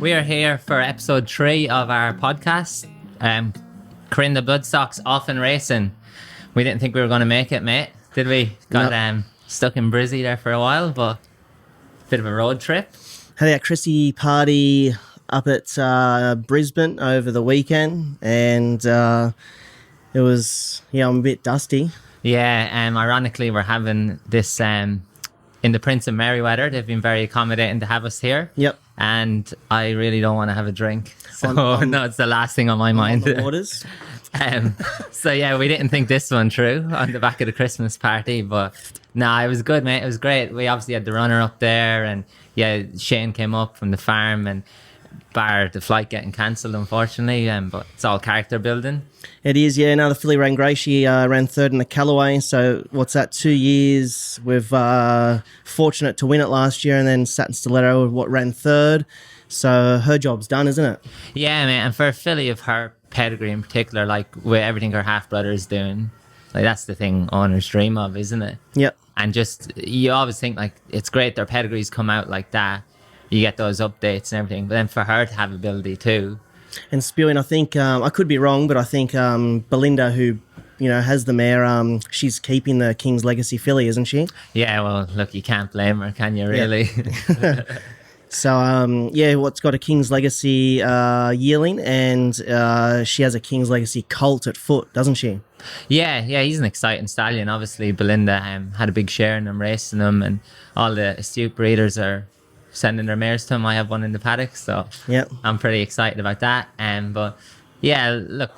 We are here for episode 3 of our podcast. Kurrinda Bloodstock's off and racing. We didn't think we were going to make it, mate. Did we? Got stuck in Brizzy there for a while, but bit of a road trip. Had our Chrissy party up at Brisbane over the weekend, and it was, I'm a bit dusty. Yeah, ironically, we're having this in the Prince of Merryweather. They've been very accommodating to have us here. Yep. And I really don't want to have a drink. So, no, it's the last thing on my mind. On the waters. So, yeah, we didn't think this one through on the back of the Christmas party. But, no, it was good, mate. It was great. We obviously had the runner up there. And, yeah, Shane came up from the farm and bar the flight getting cancelled, unfortunately. But it's all character building. It is, yeah. Now the filly ran great. She ran third in the Callaway. So what's that, 2 years? We've fortunate to win it last year, and then Satin Stiletto ran third. So her job's done, isn't it? Yeah, mate. And for a filly of her pedigree in particular, like with everything her half-brother is doing, like that's the thing owners dream of, isn't it? Yep. And just, you always think like it's great their pedigrees come out like that. You get those updates and everything. But then for her to have ability too. And spewing, I think, I could be wrong, but I think Belinda, who, has the mare, she's keeping the King's Legacy filly, isn't she? Yeah, well, look, you can't blame her, can you, really? Yeah. So, what's got a King's Legacy yearling, and she has a King's Legacy colt at foot, doesn't she? Yeah, he's an exciting stallion. Obviously, Belinda had a big share in them, racing them, and all the astute breeders are sending their mares to him. I have one in the paddock, so yep. I'm pretty excited about that. But yeah, look,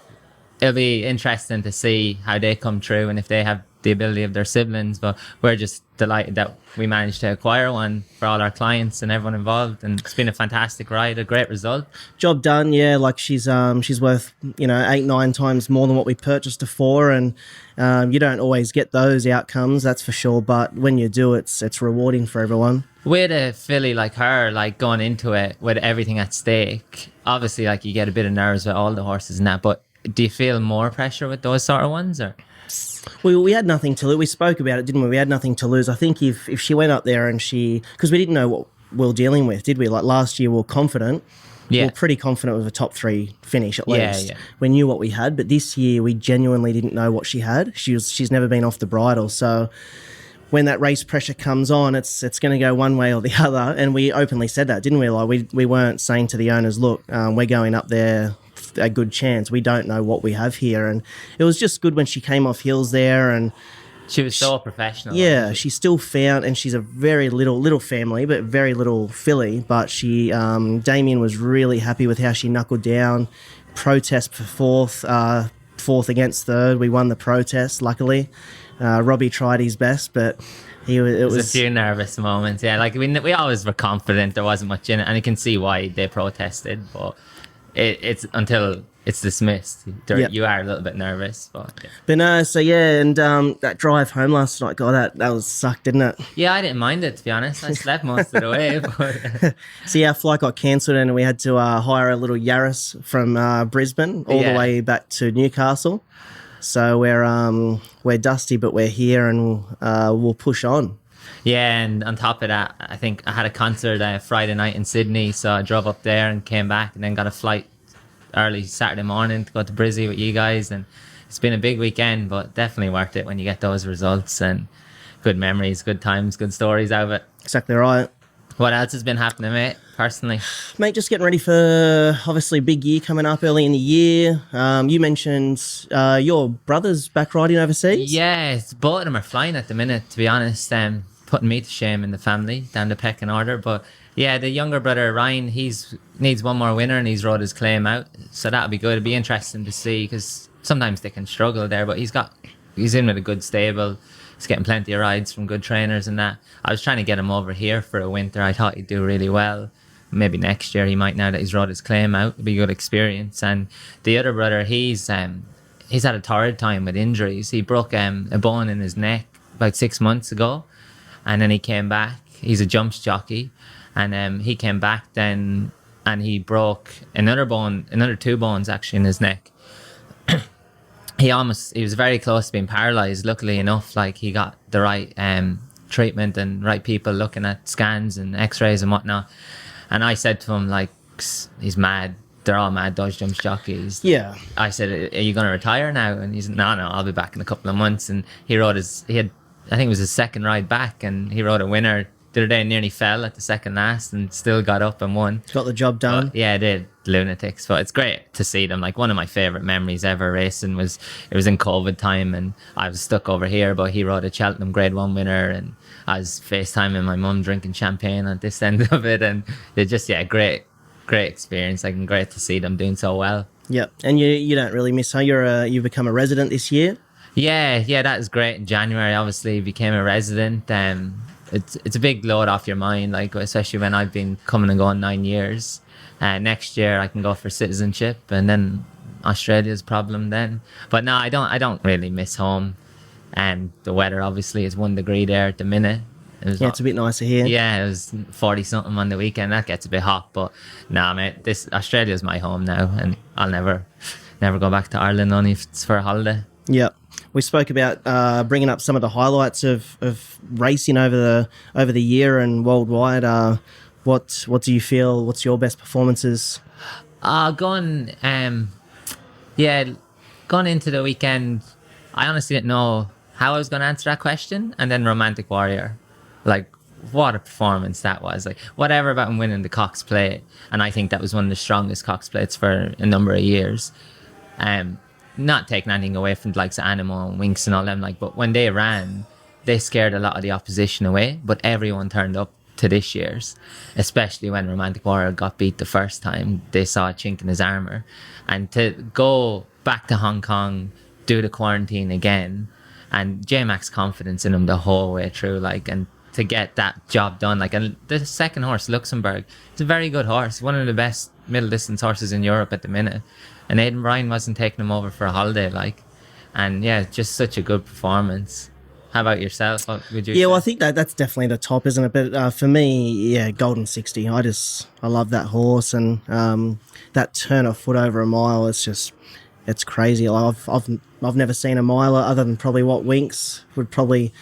it'll be interesting to see how they come through and if they have the ability of their siblings. But we're just delighted that we managed to acquire one for all our clients and everyone involved, and it's been a fantastic ride, a great result. Job done, yeah. Like she's worth 8-9 times more than what we purchased her for, and you don't always get those outcomes, that's for sure. But when you do, it's rewarding for everyone. With a filly like her, like going into it with everything at stake, obviously, like you get a bit of nerves with all the horses and that. But do you feel more pressure with those sort of ones, or? We had nothing to lose. We spoke about it, didn't we? We had nothing to lose. I think if she went up there and because we didn't know what we were dealing with, did we? Like last year, we were confident. Yeah. We were pretty confident with a top 3 finish at least. Yeah. We knew what we had, but this year we genuinely didn't know what she had. She's never been off the bridle, so when that race pressure comes on, it's going to go one way or the other. And we openly said that, didn't we? Like we weren't saying to the owners, look, we're going up there a good chance. We don't know what we have here. And it was just good when she came off heels there, and she was so professional. Yeah, she still found, and she's a very little family, but very little filly. But she, Damien was really happy with how she knuckled down. Protest for fourth against third. We won the protest, luckily. Robbie tried his best, but it was a few nervous moments. Yeah, like we always were confident there wasn't much in it, and you can see why they protested. But it's until it's dismissed, you are a little bit nervous. But no, so yeah, and that drive home last night, God, that was sucked, didn't it? Yeah, I didn't mind it, to be honest. I slept most of the way. But see, our flight got cancelled, and we had to hire a little Yaris from Brisbane all the way back to Newcastle. So we're dusty, but we're here, and we'll push on. Yeah, and on top of that, I think I had a concert Friday night in Sydney, so I drove up there and came back, and then got a flight early Saturday morning to go to Brizzy with you guys. And it's been a big weekend, but definitely worth it when you get those results and good memories, good times, good stories out of it. Exactly right. What else has been happening, mate, personally? Mate, just getting ready for, obviously, a big year coming up early in the year. You mentioned your brother's back riding overseas? Yeah, both of them are flying at the minute, to be honest. Putting me to shame in the family, down the pecking order. But, yeah, the younger brother, Ryan, needs one more winner, and he's rode his claim out. So that'll be good. It'll be interesting to see, because sometimes they can struggle there, but he's in with a good stable. He's getting plenty of rides from good trainers and that. I was trying to get him over here for a winter. I thought he'd do really well. Maybe next year he might, now that he's rode his claim out. It'll be a good experience. And the other brother, he's had a torrid time with injuries. He broke a bone in his neck about 6 months ago, and then he came back. He's a jumps jockey, and he came back then, and he broke another 2 bones actually in his neck. He was very close to being paralyzed. Luckily enough, like he got the right treatment and right people looking at scans and x-rays and whatnot. And I said to him, like, he's mad. They're all mad Dodge jumps jockeys. Yeah. I said, "Are you going to retire now?" And he's, "No, I'll be back in a couple of months." And he had, I think it was his second ride back, and he rode a winner the other day. Nearly fell at the second last, and still got up and won. Got the job done. But yeah, they did. Lunatics. But it's great to see them. Like, one of my favorite memories ever racing was in COVID time, and I was stuck over here, but he rode a Cheltenham Grade 1 winner, and I was FaceTiming my mum drinking champagne at this end of it, and they're just, great experience. Like, and great to see them doing so well. Yep. And you don't really miss how you've become a resident this year. Yeah, that was great. In January, obviously became a resident. It's a big load off your mind, like, especially when I've been coming and going 9 years. Next year I can go for citizenship, and then Australia's problem then. But no, I don't really miss home. And the weather obviously is 1 degree there at the minute. It's a bit nicer here. Yeah, it was 40 something on the weekend. That gets a bit hot, but nah, mate, Australia's my home now, and I'll never go back to Ireland only if it's for a holiday. Yeah. We spoke about bringing up some of the highlights of racing over the year and worldwide. What do you feel? What's your best performances? Going into the weekend, I honestly didn't know how I was going to answer that question. And then Romantic Warrior, like, what a performance that was. Like, whatever about him winning the Cox Plate, and I think that was one of the strongest Cox Plates for a number of years. Not taking anything away from the likes of Animal and Winks and all them, like, but when they ran, they scared a lot of the opposition away, but everyone turned up to this year's, especially when Romantic Warrior got beat the first time. They saw a chink in his armour, and to go back to Hong Kong, do the quarantine again, and J-Mac's confidence in him the whole way through, like, and to get that job done, like, and the second horse, Luxembourg, it's a very good horse, one of the best middle distance horses in Europe at the minute, and Aidan Bryan wasn't taking him over for a holiday, like, and yeah, just such a good performance. How about yourself? What would you say? Well, I think that's definitely the top, isn't it? But for me, yeah, Golden 60. I love that horse, and that turn of foot over a mile. It's crazy. I've never seen a miler other than probably what Winks would probably,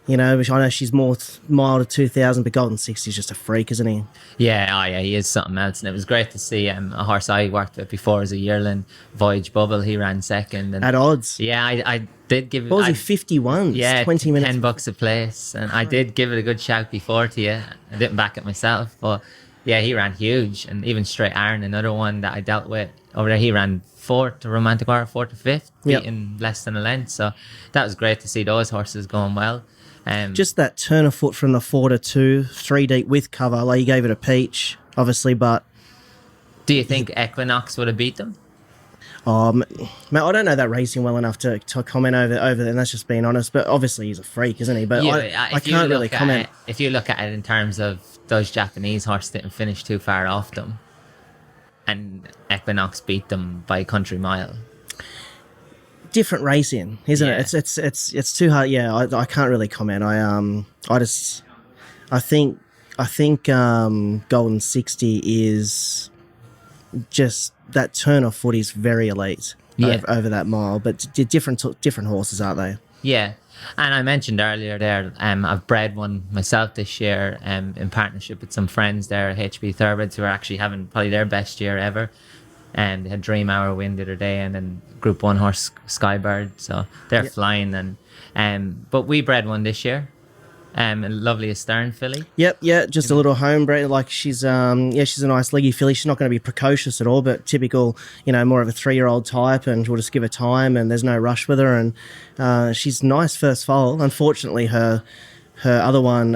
which I know she's more mile to 2,000, but Golden 60 is just a freak, isn't he? Yeah, he is something else, and it was great to see a horse I worked with before as a yearling, Voyage Bubble. He ran second, and at odds. Yeah, I did give. What was he, 51? Yeah, 20 minutes. $10 a place, and I did give it a good shout before to you. I didn't back it myself, but yeah, he ran huge, and even Straight Iron, another one that I dealt with over there, he ran 4th to Romantic Warrior, 4th to 5th, beating less than a length. So that was great to see those horses going well. Just that turn of foot from the 4 to 2, 3 deep with cover. Like, you gave it a peach, obviously, but do you think Equinox would have beat them? Man, I don't know that racing well enough to comment over there, and that's just being honest. But obviously, he's a freak, isn't he? But I can't really comment. If you look at it in terms of those Japanese horses didn't finish too far off them, and Equinox beat them by a country mile. Different racing, isn't it? It's too hard. Yeah, I can't really comment. I think Golden 60 is just that turn of foot is very elite over that mile, but different horses, aren't they? Yeah, and I mentioned earlier there, I've bred one myself this year in partnership with some friends there, HB Thoroughbreds, who are actually having probably their best year ever. And they had Dream Hour win the other day, and then Group 1 horse Skybird, so they're flying. And but we bred one this year, a lovely Astern filly. Yep, just a little homebred. Like, she's she's a nice leggy filly. She's not going to be precocious at all, but typical, more of a 3-year-old type, and we'll just give her time, and there's no rush with her, and she's nice first foal. Unfortunately, her other one,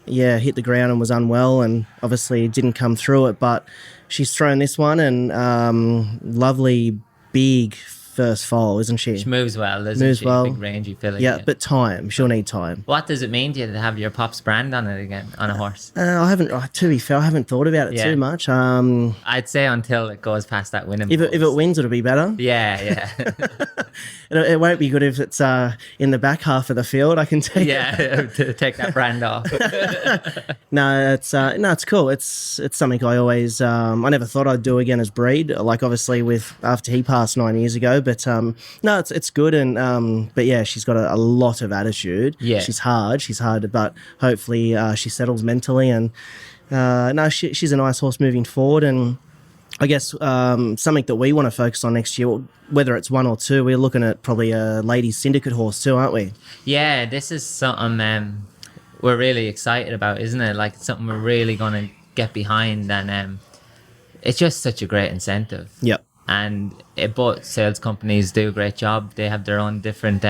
hit the ground and was unwell, and obviously didn't come through it, but she's thrown this one, and lovely big first foal, isn't she? She moves well, doesn't she? Big rangy filly. Yeah, but time. She'll need time. What does it mean to you to have your Pop's brand on it again, on a horse? I haven't, to be fair, I haven't thought about it too much. I'd say until it goes past that winning. If it wins, it'll be better. Yeah. It won't be good if it's in the back half of the field, I can tell you. Yeah, to take that brand off. No, it's cool. It's something I always, I never thought I'd do again as breed, like obviously after he passed 9 years ago, but no, it's good, and but yeah, she's got a lot of attitude. Yeah, she's hard, but hopefully she settles mentally, and No, she's a nice horse moving forward, and I guess something that we want to focus on next year, whether it's one or two, we're looking at probably a ladies syndicate horse too, aren't we? Yeah, this is something we're really excited about, isn't it? Like, it's something we're really going to get behind, and it's just such a great incentive. Yep. And both sales companies do a great job. They have their own different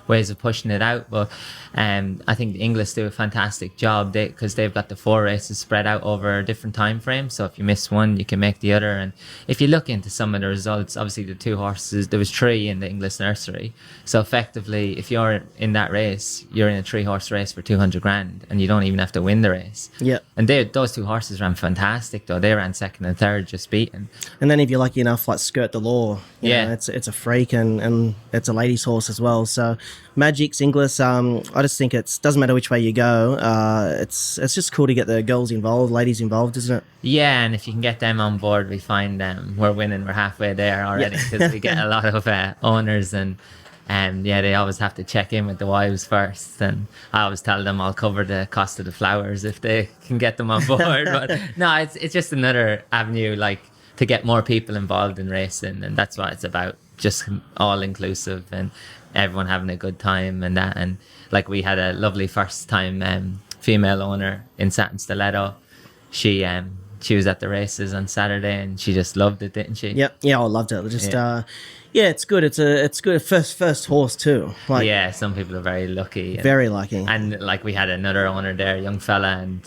ways of pushing it out, but I think the English do a fantastic job because they've got the 4 races spread out over different time frames, so if you miss one you can make the other. And if you look into some of the results, obviously the 2 horses, there was 3 in the English nursery, so effectively if you're in that race, you're in a 3 horse race for 200 grand and you don't even have to win the race. Yeah. And those 2 horses ran fantastic though. They ran 2nd and 3rd, just beaten. And then if you're lucky enough, like Skirt the Law, you know, it's a freak, and it's a ladies horse as well. So Magic's English, I just think it doesn't matter which way you go. It's just cool to get the girls involved, ladies involved, isn't it? Yeah, and if you can get them on board, we find we're winning. We're halfway there already, because we get a lot of owners, and they always have to check in with the wives first. And I always tell them I'll cover the cost of the flowers if they can get them on board. But no, it's just another avenue, like, to get more people involved in racing, and that's what it's about. Just all inclusive and everyone having a good time and that. And like, we had a lovely first time female owner in Satin Stiletto. She was at the races on Saturday and she just loved it, didn't she? Yeah, I loved it. Just it's good. It's good. First horse too. Like, yeah, some people are very lucky. Very lucky. And like, we had another owner there, a young fella, and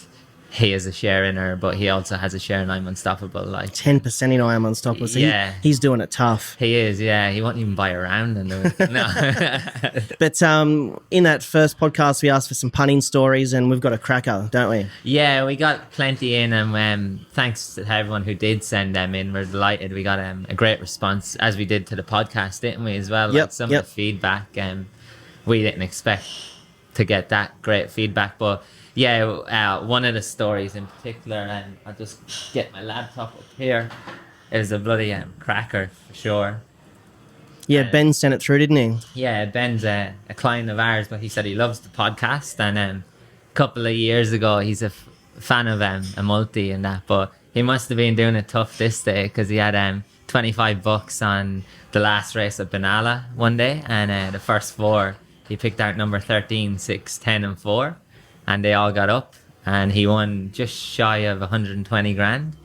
he is a share in her, but he also has a share in I'm Unstoppable. Like 10% in I'm Unstoppable. So yeah, he's doing it tough. He is. Yeah, he won't even buy a round. No. But in that first podcast, we asked for some punning stories, and we've got a cracker, don't we? Yeah, we got plenty in, and thanks to everyone who did send them in. We're delighted. We got a great response, as we did to the podcast, didn't we? As well. Yep, like some of the feedback, we didn't expect to get that great feedback, but. Yeah, one of the stories in particular, and I'll just get my laptop up here, is a bloody cracker for sure. Yeah, Ben sent it through, didn't he? Yeah, Ben's a client of ours, but he said he loves the podcast, and a couple of years ago he's a fan of a multi and that, but he must have been doing it tough this day, because he had $25 on the last race at Benalla one day, and the first 4 he picked out number 13, 6, 10 and 4. And they all got up, and he won just shy of 120 grand.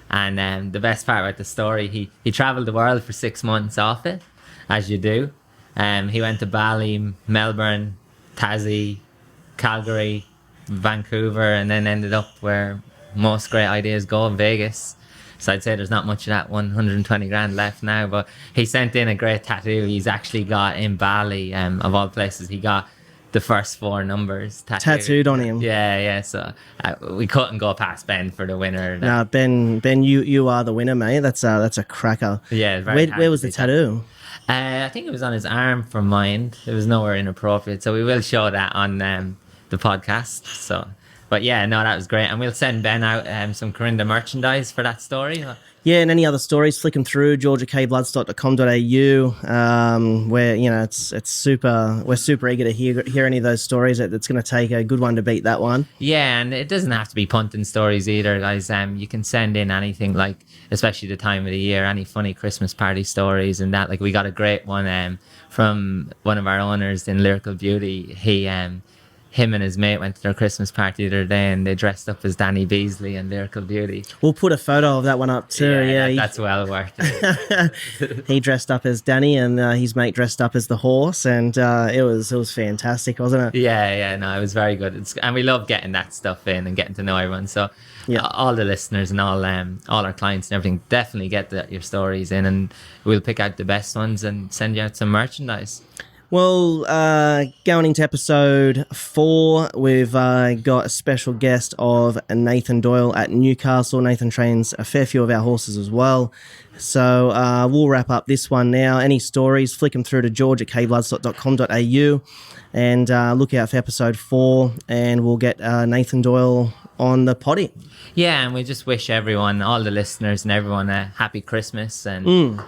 And the best part about the story, he travelled the world for 6 months off it, as you do. He went to Bali, Melbourne, Tassie, Calgary, Vancouver, and then ended up where most great ideas go, in Vegas. So I'd say there's not much of that 120 grand left now, but he sent in a great tattoo. He's actually got in Bali, of all places, he got the first 4 numbers tattooed on him. Yeah. So we couldn't go past Ben for the winner. No, Ben, you are the winner, mate. That's a cracker. Yeah. Where was the tattoo? I think it was on his arm from mine. It was nowhere inappropriate, so we will show that on the podcast. So, but yeah, no, that was great, and we'll send Ben out some Kurrinda merchandise for that story. Yeah, and any other stories, flick them through, georgiakbloodstock.com.au, where, you know, it's super, we're super eager to hear any of those stories. It's going to take a good one to beat that one. Yeah, and it doesn't have to be punting stories either, guys. You can send in anything, like, especially the time of the year, any funny Christmas party stories and that. Like, we got a great one from one of our owners in Lyrical Beauty. Him and his mate went to their Christmas party the other day, and they dressed up as Danny Beasley and Lyrical Beauty. We'll put a photo of that one up too. Yeah, that's well worth it. He dressed up as Danny, and his mate dressed up as the horse, and it was fantastic, wasn't it? Yeah, no, it was very good. And we love getting that stuff in and getting to know everyone. So all the listeners and all our clients and everything, definitely get your stories in, and we'll pick out the best ones and send you out some merchandise. Well, going into episode 4, we've got a special guest of Nathan Doyle at Newcastle. Nathan trains a fair few of our horses as well. So we'll wrap up this one now. Any stories, flick them through to george@kbloodstock.com.au and look out for episode 4, and we'll get Nathan Doyle on the potty. Yeah, and we just wish everyone, all the listeners and everyone, a happy Christmas, and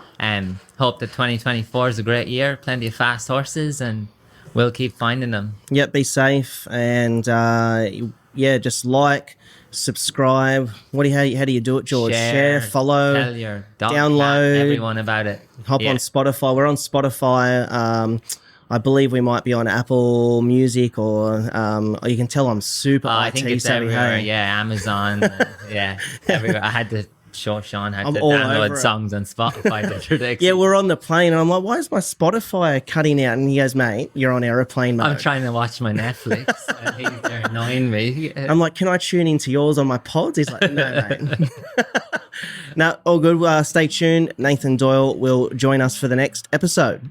hope that 2024 is a great year. Plenty of fast horses, and we'll keep finding them. Yep, be safe, and just like, subscribe. How do you do it, George? Share, follow, tell your dog, download, cat, everyone about it. Hop on Spotify. We're on Spotify. I believe we might be on Apple Music, or you can tell I'm super I think it's savvy. everywhere. Yeah, Amazon. Everywhere. I had to show Sean how to all download over songs on Spotify the other day. Yeah, we're on the plane, and I'm like, why is my Spotify cutting out? And he goes, mate, you're on aeroplane mode. I'm trying to watch my Netflix, and he's there annoying me. I'm like, can I tune into yours on my pods? He's like, no, mate. No, all good. Stay tuned. Nathan Doyle will join us for the next episode.